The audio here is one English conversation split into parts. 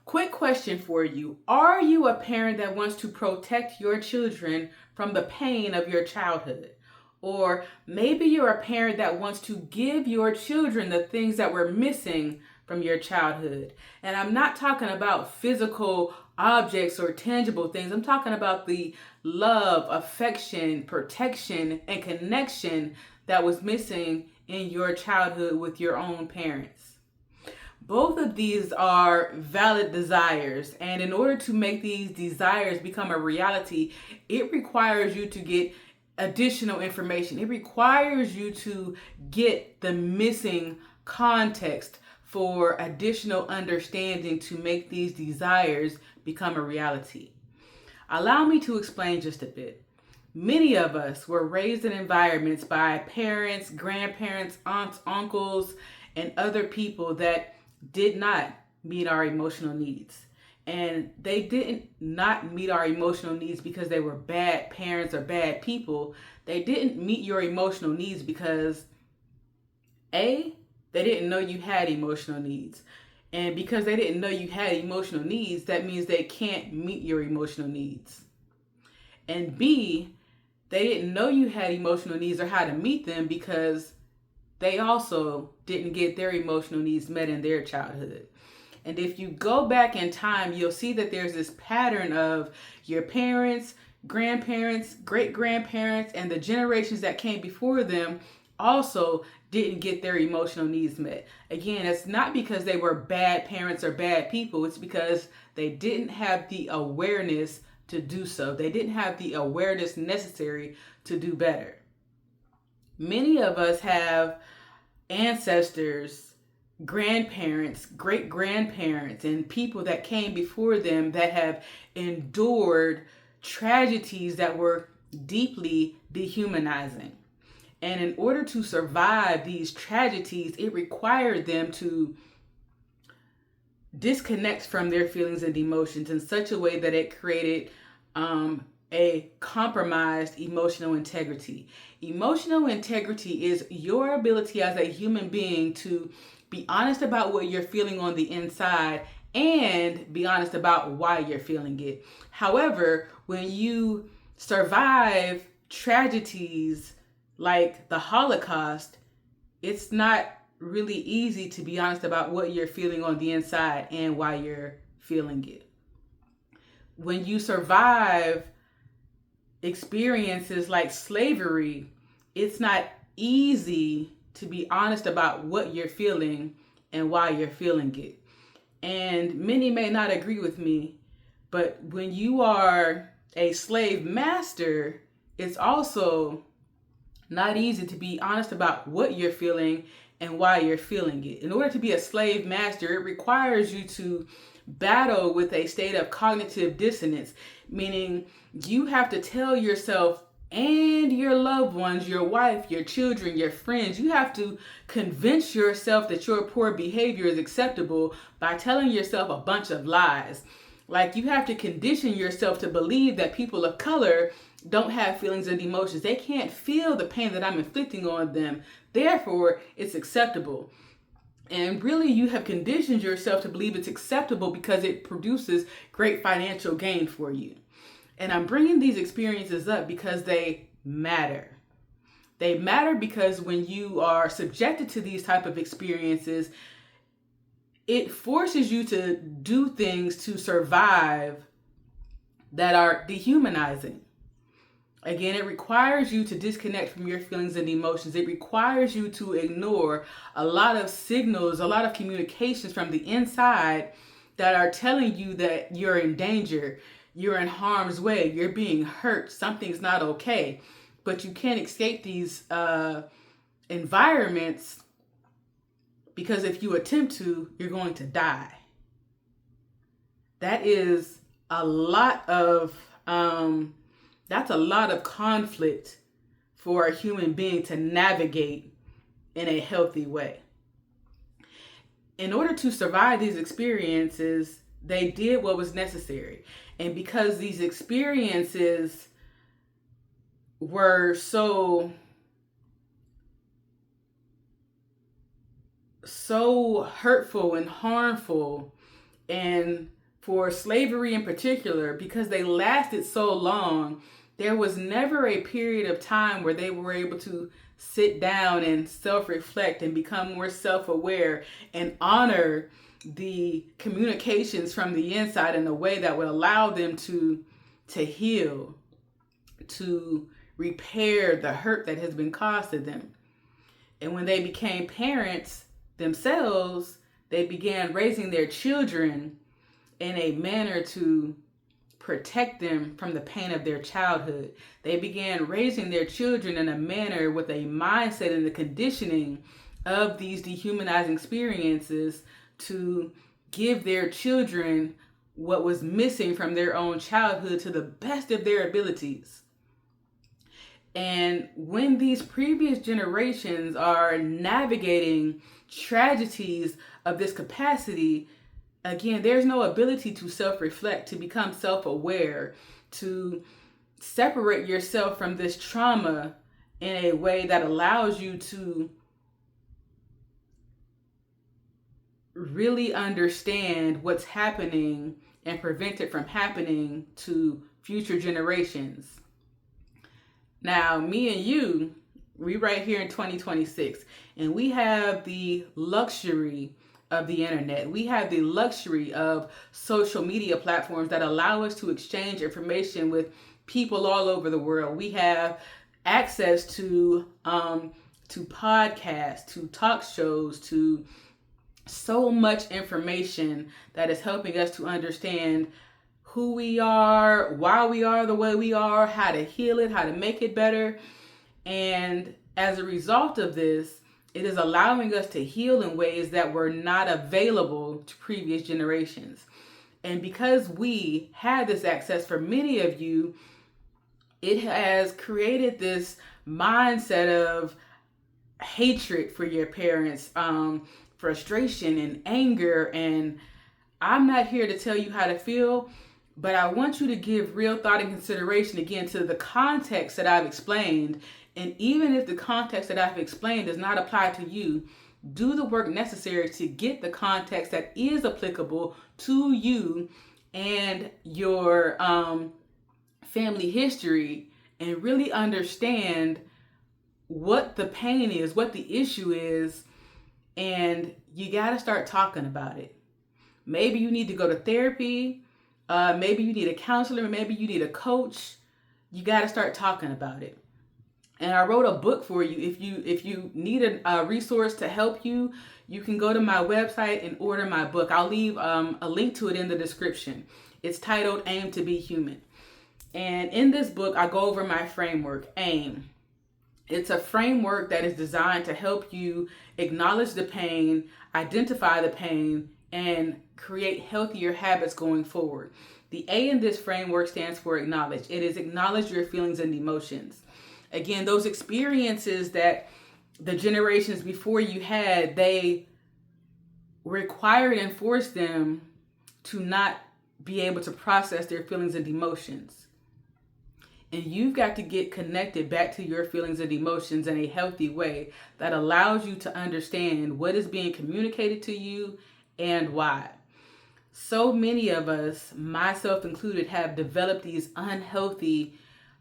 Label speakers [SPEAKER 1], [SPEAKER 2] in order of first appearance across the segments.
[SPEAKER 1] Quick question for you. Are you a parent that wants to protect your children from the pain of your childhood? Or maybe you're a parent that wants to give your children the things that were missing from your childhood. And I'm not talking about physical objects or tangible things. I'm talking about the love, affection, protection, and connection that was missing in your childhood with your own parents. Both of these are valid desires, and in order to make these desires become a reality, it requires you to get additional information. It requires you to get the missing context for additional understanding to make these desires become a reality. Allow me to explain just a bit. Many of us were raised in environments by parents, grandparents, aunts, uncles, and other people that did not meet our emotional needs. And they didn't not meet our emotional needs because they were bad parents or bad people. They didn't meet your emotional needs because they didn't know you had emotional needs. And because they didn't know you had emotional needs, that means they can't meet your emotional needs. And B, they didn't know you had emotional needs or how to meet them because they also didn't get their emotional needs met in their childhood. And if you go back in time, you'll see that there's this pattern of your parents, grandparents, great grandparents, and the generations that came before them also didn't get their emotional needs met. Again, it's not because they were bad parents or bad people, it's because they didn't have the awareness to do so. They didn't have the awareness necessary to do better. Many of us have ancestors, grandparents, great grandparents, and people that came before them that have endured tragedies that were deeply dehumanizing. And in order to survive these tragedies, it required them to disconnect from their feelings and emotions in such a way that it created a compromised emotional integrity. Emotional integrity is your ability as a human being to be honest about what you're feeling on the inside and be honest about why you're feeling it. However, when you survive tragedies like the Holocaust, it's not really easy to be honest about what you're feeling on the inside and why you're feeling it. When you survive experiences like slavery, it's not easy to be honest about what you're feeling and why you're feeling it. And many may not agree with me, but when you are a slave master, it's also not easy to be honest about what you're feeling and why you're feeling it. In order to be a slave master, it requires you to battle with a state of cognitive dissonance, meaning you have to tell yourself and your loved ones, your wife, your children, your friends, you have to convince yourself that your poor behavior is acceptable by telling yourself a bunch of lies. Like you have to condition yourself to believe that people of color don't have feelings and emotions. They can't feel the pain that I'm inflicting on them. Therefore, it's acceptable. And really, you have conditioned yourself to believe it's acceptable because it produces great financial gain for you. And I'm bringing these experiences up because they matter. They matter because when you are subjected to these type of experiences, it forces you to do things to survive that are dehumanizing. Again, it requires you to disconnect from your feelings and emotions. It requires you to ignore a lot of signals, a lot of communications from the inside that are telling you that you're in danger, you're in harm's way, you're being hurt, something's not okay. But you can't escape these environments because if you attempt to, you're going to die. That is a lot of that's a lot of conflict for a human being to navigate in a healthy way. In order to survive these experiences, they did what was necessary. And because these experiences were so hurtful and harmful and for slavery in particular, because they lasted so long, there was never a period of time where they were able to sit down and self-reflect and become more self-aware and honor the communications from the inside in a way that would allow them to heal, to repair the hurt that has been caused to them. And when they became parents themselves, they began raising their children in a manner to protect them from the pain of their childhood. They began raising their children in a manner with a mindset and the conditioning of these dehumanizing experiences to give their children what was missing from their own childhood to the best of their abilities. And when these previous generations are navigating tragedies of this capacity, again, there's no ability to self-reflect, to become self-aware, to separate yourself from this trauma in a way that allows you to really understand what's happening and prevent it from happening to future generations. Now, me and you, we right here in 2026, and we have the luxury of the internet. We have the luxury of social media platforms that allow us to exchange information with people all over the world. We have access to podcasts, to talk shows, to so much information that is helping us to understand who we are, why we are the way we are, how to heal it, how to make it better. And as a result of this, it is allowing us to heal in ways that were not available to previous generations. And because we had this access, for many of you, it has created this mindset of hatred for your parents, frustration and anger. And I'm not here to tell you how to feel, but I want you to give real thought and consideration again to the context that I've explained. And even if the context that I've explained does not apply to you, do the work necessary to get the context that is applicable to you and your family history, and really understand what the pain is, what the issue is, and you got to start talking about it. Maybe you need to go to therapy. Maybe you need a counselor. Maybe you need a coach. You got to start talking about it. And I wrote a book for you. If you need a resource to help you, you can go to my website and order my book. I'll leave a link to it in the description. It's titled Aim to Be Human. And in this book, I go over my framework, AIM. It's a framework that is designed to help you acknowledge the pain, identify the pain, and create healthier habits going forward. The A in this framework stands for acknowledge. It is acknowledge your feelings and emotions. Again, those experiences that the generations before you had, they required and forced them to not be able to process their feelings and emotions. And you've got to get connected back to your feelings and emotions in a healthy way that allows you to understand what is being communicated to you and why. So many of us, myself included, have developed these unhealthy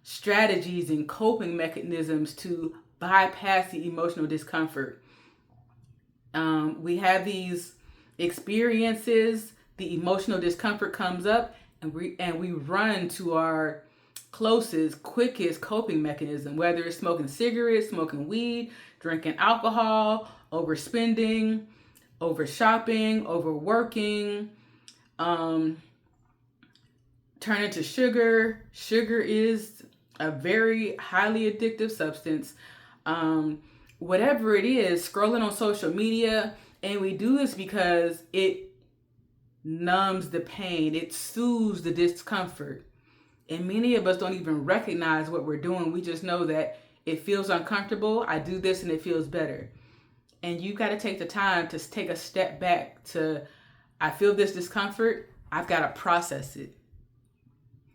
[SPEAKER 1] strategies and coping mechanisms to bypass the emotional discomfort. We have these experiences, the emotional discomfort comes up, and we run to our closest, quickest coping mechanism, whether it's smoking cigarettes, smoking weed, drinking alcohol, overspending, over shopping, overworking, turning to sugar. Sugar is a very highly addictive substance. Whatever it is, scrolling on social media, and we do this because it numbs the pain, it soothes the discomfort. And many of us don't even recognize what we're doing. We just know that it feels uncomfortable. I do this and it feels better. And you got to take the time to take a step back to, I feel this discomfort. I've got to process it.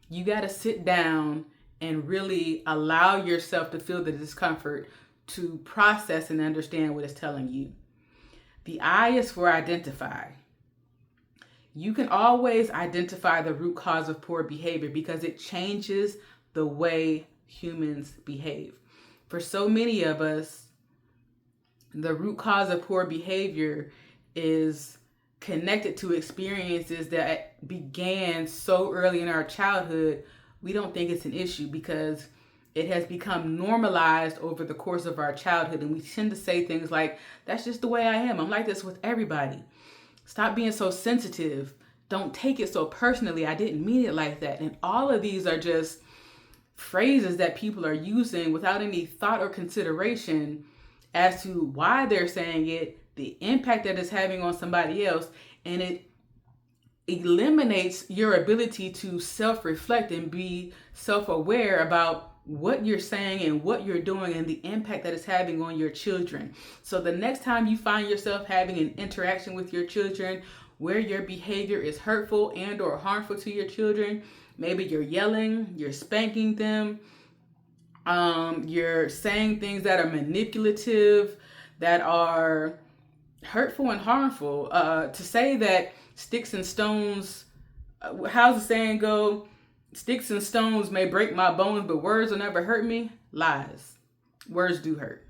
[SPEAKER 1] You got to sit down and really allow yourself to feel the discomfort, to process and understand what it's telling you. The I is for identify. You can always identify the root cause of poor behavior because it changes the way humans behave. For so many of us, the root cause of poor behavior is connected to experiences that began so early in our childhood. We don't think it's an issue because it has become normalized over the course of our childhood, and we tend to say things like, that's just the way I am. I'm like this with everybody. Stop being so sensitive. Don't take it so personally. I didn't mean it like that. And all of these are just phrases that people are using without any thought or consideration as to why they're saying it, the impact that it's having on somebody else, and it eliminates your ability to self-reflect and be self-aware about what you're saying and what you're doing and the impact that it's having on your children. So the next time you find yourself having an interaction with your children where your behavior is hurtful and or harmful to your children, maybe you're yelling, you're spanking them, you're saying things that are manipulative, that are hurtful and harmful. To say that sticks and stones, how's the saying go? Sticks and stones may break my bones, but words will never hurt me. Lies. Words do hurt.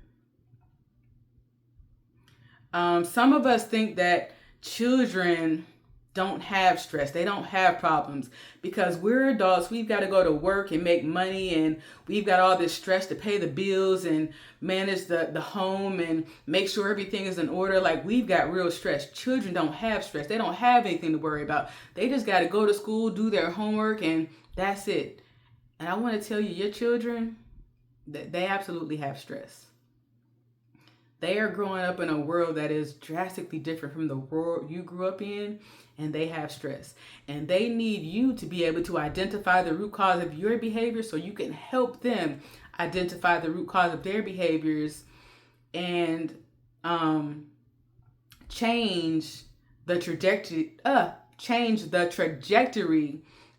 [SPEAKER 1] Some of us think that children don't have stress. They don't have problems because we're adults. We've got to go to work and make money, and we've got all this stress to pay the bills and manage the home and make sure everything is in order. Like, we've got real stress. Children don't have stress. They don't have anything to worry about. They just got to go to school, do their homework, and that's it. And I want to tell you, your children, they absolutely have stress. They are growing up in a world that is drastically different from the world you grew up in, and they have stress. And they need you to be able to identify the root cause of your behavior so you can help them identify the root cause of their behaviors and change the trajectory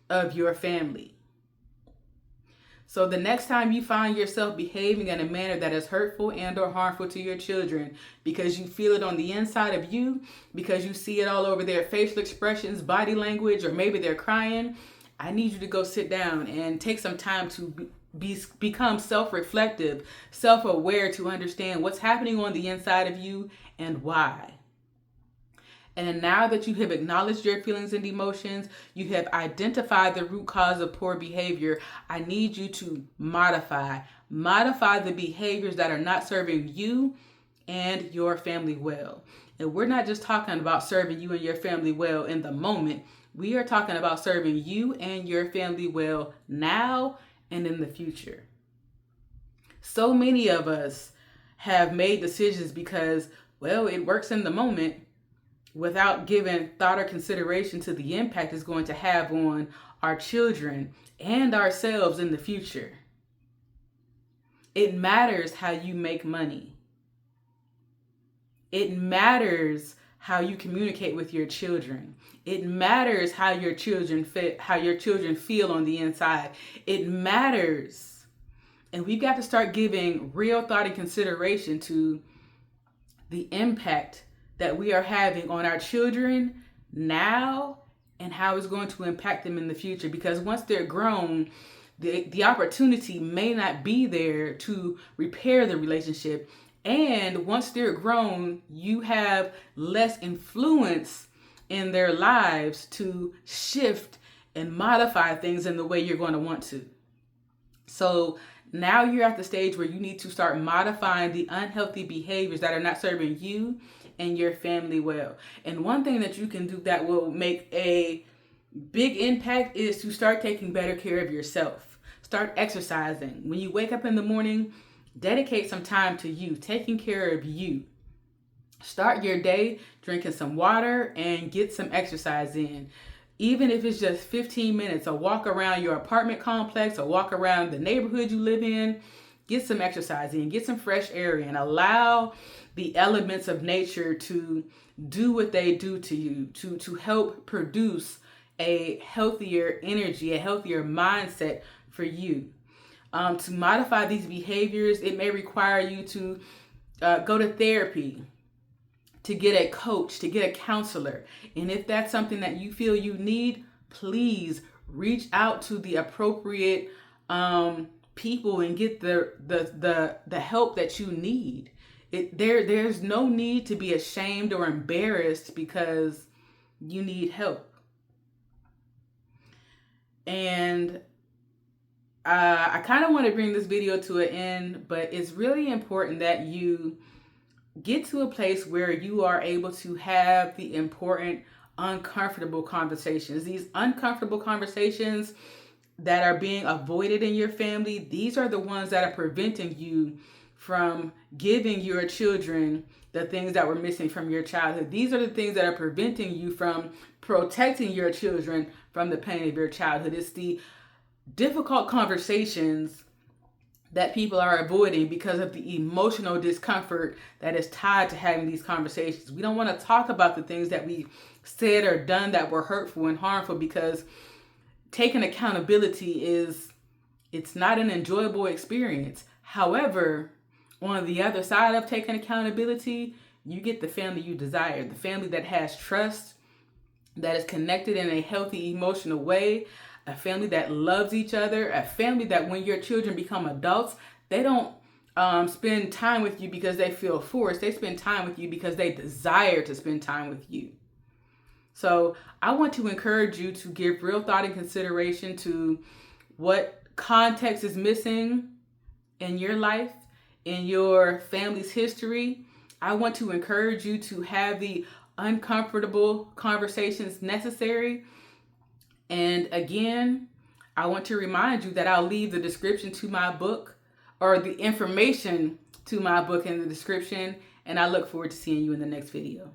[SPEAKER 1] of your family. So the next time you find yourself behaving in a manner that is hurtful and or harmful to your children because you feel it on the inside of you, because you see it all over their facial expressions, body language, or maybe they're crying, I need you to go sit down and take some time to become self-reflective, self-aware, to understand what's happening on the inside of you and why. And now that you have acknowledged your feelings and emotions, you have identified the root cause of poor behavior, I need you to modify the behaviors that are not serving you and your family well. And we're not just talking about serving you and your family well in the moment. We are talking about serving you and your family well now and in the future. So many of us have made decisions because, well, it works in the moment, without giving thought or consideration to the impact it's going to have on our children and ourselves in the future. It matters how you make money. It matters how you communicate with your children. It matters how your children feel on the inside. It matters. And we've got to start giving real thought and consideration to the impact that we are having on our children now and how it's going to impact them in the future. Because once they're grown, the opportunity may not be there to repair the relationship. And once they're grown, you have less influence in their lives to shift and modify things in the way you're going to want to. So now you're at the stage where you need to start modifying the unhealthy behaviors that are not serving you and your family well. And one thing that you can do that will make a big impact is to start taking better care of yourself. Start exercising. When you wake up in the morning, dedicate some time to you, taking care of you. Start your day drinking some water and get some exercise in. Even if it's just 15 minutes, a walk around your apartment complex, a walk around the neighborhood you live in, get some exercise in, get some fresh air in, allow the elements of nature to do what they do to you, to help produce a healthier energy, a healthier mindset for you. To modify these behaviors, it may require you to go to therapy, to get a coach, to get a counselor. And if that's something that you feel you need, please reach out to the appropriate people and get the help that you need. There's no need to be ashamed or embarrassed because you need help. And I kind of want to bring this video to an end, but it's really important that you get to a place where you are able to have the important uncomfortable conversations. These uncomfortable conversations that are being avoided in your family, these are the ones that are preventing you from giving your children the things that were missing from your childhood. These are the things that are preventing you from protecting your children from the pain of your childhood. It's the difficult conversations that people are avoiding because of the emotional discomfort that is tied to having these conversations. We don't want to talk about the things that we said or done that were hurtful and harmful, because taking accountability it's not an enjoyable experience. However, on the other side of taking accountability, you get the family you desire, the family that has trust, that is connected in a healthy emotional way, a family that loves each other, a family that when your children become adults, they don't spend time with you because they feel forced. They spend time with you because they desire to spend time with you. So I want to encourage you to give real thought and consideration to what context is missing in your life, in your family's history. I want to encourage you to have the uncomfortable conversations necessary. And again, I want to remind you that I'll leave the description to my book, or the information to my book in the description. And I look forward to seeing you in the next video.